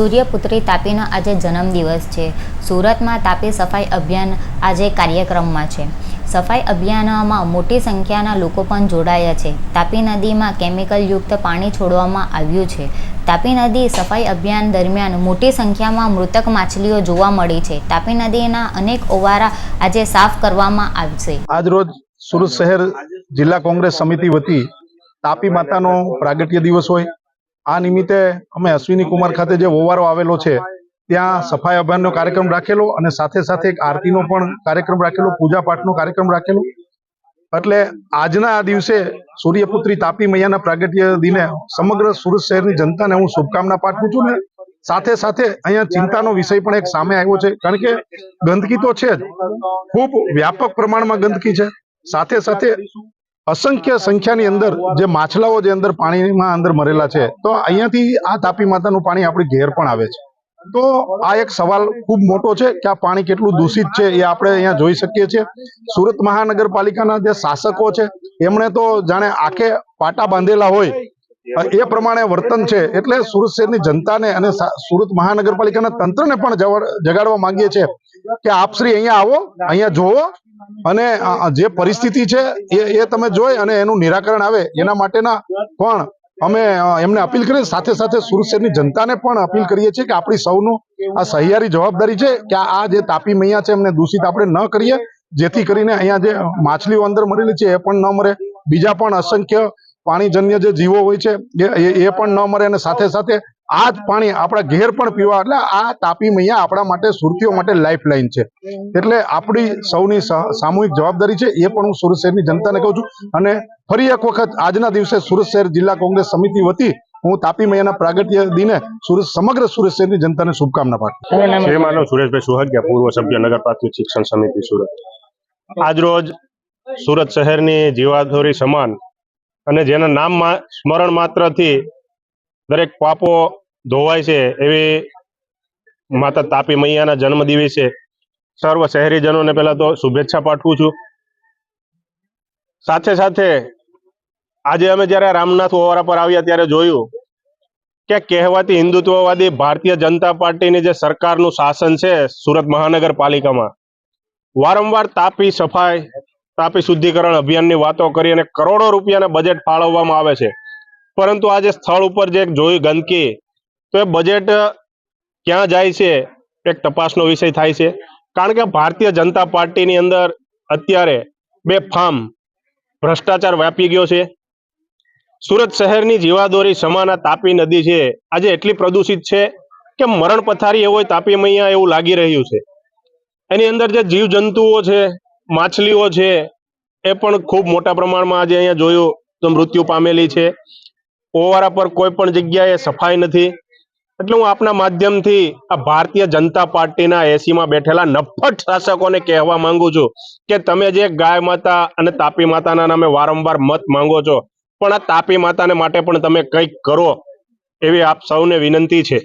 સૂર્યપુત્રી તાપીનો આજે જન્મદિવસ છે। સુરતમાં તાપી સફાઈ અભિયાન આજે કાર્યક્રમમાં છે। સફાઈ અભિયાનમાં મોટી સંખ્યાના લોકો પણ જોડાયા છે। તાપી નદીમાં કેમિકલયુક્ત પાણી છોડવામાં આવ્યું છે। તાપી નદી સફાઈ અભિયાન દરમિયાન મોટી સંખ્યામાં મૃતક માછલીઓ જોવા મળી છે। તાપી નદીના અનેક ઓવારા આજે સાફ કરવામાં આવશે। આજરોજ સુરત શહેર જિલ્લા કોંગ્રેસ સમિતિ વતી તાપી માતાનો પ્રાગટ્ય દિવસ હોય આ નિમિત્તે અમે અશ્વિની કુમાર ખાતે જે ઓવારો આવેલો છે ત્યાં સફાઈ અભિયાનનો કાર્યક્રમ રાખેલો અને સાથે સાથે એક આરતીનો પણ કાર્યક્રમ રાખેલો, પૂજા પાઠનો કાર્યક્રમ રાખેલો। એટલે આજના આ દિવસે સૂર્યપુત્રી તાપી મૈયાના પ્રાગટ્ય દિને સમગ્ર સુરત શહેરની જનતાને હું શુભકામના પાઠવું છું ને સાથે સાથે અહીંયા ચિંતાનો વિષય પણ એક સામે આવ્યો છે, કારણ કે ગંદકી તો છે જ, ખૂબ વ્યાપક પ્રમાણમાં ગંદકી છે। સાથે સાથે અસંખ્ય સંખ્યાની અંદર જે માછલાઓ જે અંદર પાણીમાં અંદર મરેલા છે, તો અહીંયાથી આ તાપી માતાનું પાણી આપણી ઘેર પણ આવે છે। તો આ એક સવાલ ખૂબ મોટો છે કે આ પાણી કેટલું દૂષિત છે એ આપણે અહીંયા જોઈ શકીએ છીએ। સુરત મહાનગરપાલિકાના જે શાસકો છે એમણે તો જાણે આંખે પાટા બાંધેલા હોય એ પ્રમાણે વર્તન છે। એટલે સુરત શહેરની જનતાને અને સુરત મહાનગરપાલિકાના તંત્રને પણ જગાડવા માંગીએ છીએ કે આપ શ્રી અહીંયા આવો, અહીંયા જોવો અને જે પરિસ્થિતિ છે એ તમે જોઈ અને એનું નિરાકરણ આવે એના માટેના પણ અમે એમને અપીલ કરીએ। સાથે સાથે સુરત શહેરની જનતાને પણ અપીલ કરીએ છીએ કે આપણી સૌનું આ સહિયારી જવાબદારી છે કે આ જે તાપી મૈયા છે એમને દૂષિત આપણે ન કરીએ, જેથી કરીને અહીંયા જે માછલીઓ અંદર મરેલી છે એ પણ ન મરે, બીજા પણ અસંખ્ય પાણીજન્ય જે જીવો હોય છે એ પણ ન મરે, અને સાથે સાથે આ જ પાણી આપણા ઘેર પણ પીવા। એટલે આ તાપી મૈયા આપણા માટે સુરતીઓ માટે લાઈફ લાઈન છે, એટલે આપણી સૌની સામૂહિક જવાબદારી છે એ પણ હું સુરત શહેરની જનતાને કહું છું। અને ફરી એક વખત આજના દિવસે સુરત શહેર જિલ્લા કોંગ્રેસ સમિતિ વતી હું તાપી મૈયાના પ્રાગટ્ય દિને સમગ્ર સુરત શહેરની જનતાને શુભકામના પાઠવું છું। માનવ સુરેશભાઈ સુહાગિયા, પૂર્વ સભ્ય નગર પ્રાથમિક શિક્ષણ સમિતિ સુરત। આજરોજ સુરત શહેરની જીવાદોરી સમાન અને જેના નામ સ્મરણ માત્રથી દરેક પાપો ધોવાય છે એવી માતા તાપી મૈયાના જન્મ દિવસે સર્વ શહેરીજનોને પહેલા તો શુભેચ્છા પાઠવું છું। સાથે સાથે આજે અમે જ્યારે રામનાથ ઓવારા પર આવ્યા ત્યારે જોયું કે કહેવાતી હિન્દુત્વવાદી ભારતીય જનતા પાર્ટીની જે સરકારનું શાસન છે સુરત મહાનગરપાલિકામાં, વારંવાર તાપી સફાઈ, તાપી શુદ્ધિકરણ અભિયાનની વાતો કરી અને કરોડો રૂપિયાના બજેટ ફાળવવામાં આવે છે, પરંતુ આજે સ્થળ ઉપર જે જોઈ ગંદકી, તો એ બજેટ ક્યાં જાય છે એક તપાસનો વિષય થાય છે। કારણ કે ભારતીય જનતા પાર્ટીની અંદર અત્યારે બેફામ ભ્રષ્ટાચાર વ્યાપી ગયો છે। સુરત શહેરની જીવાદોરી સમાન તાપી નદી છે આજે એટલી પ્રદૂષિત છે કે મરણ પથારી હોય તાપી મૈયા એવું લાગી રહ્યું છે। એની અંદર જે જીવજંતુઓ છે, માછલીઓ છે, એ પણ ખૂબ મોટા પ્રમાણમાં આજે અહીંયા જોયું તો મૃત્યુ પામેલી છે। ઓવારા પર કોઈ પણ જગ્યાએ સફાઈ નથી। એટલે હું આપના માધ્યમથી આ ભારતીય જનતા પાર્ટીના એસીમાં બેઠેલા નફ્ફટ શાસકોને કહેવા માંગુ છું કે તમે જે ગાય માતા અને તાપી માતાના નામે વારંવાર મત માંગો છો, પણ આ તાપી માતાને માટે પણ તમે કંઈક કરો એવી આપ સૌને વિનંતી છે।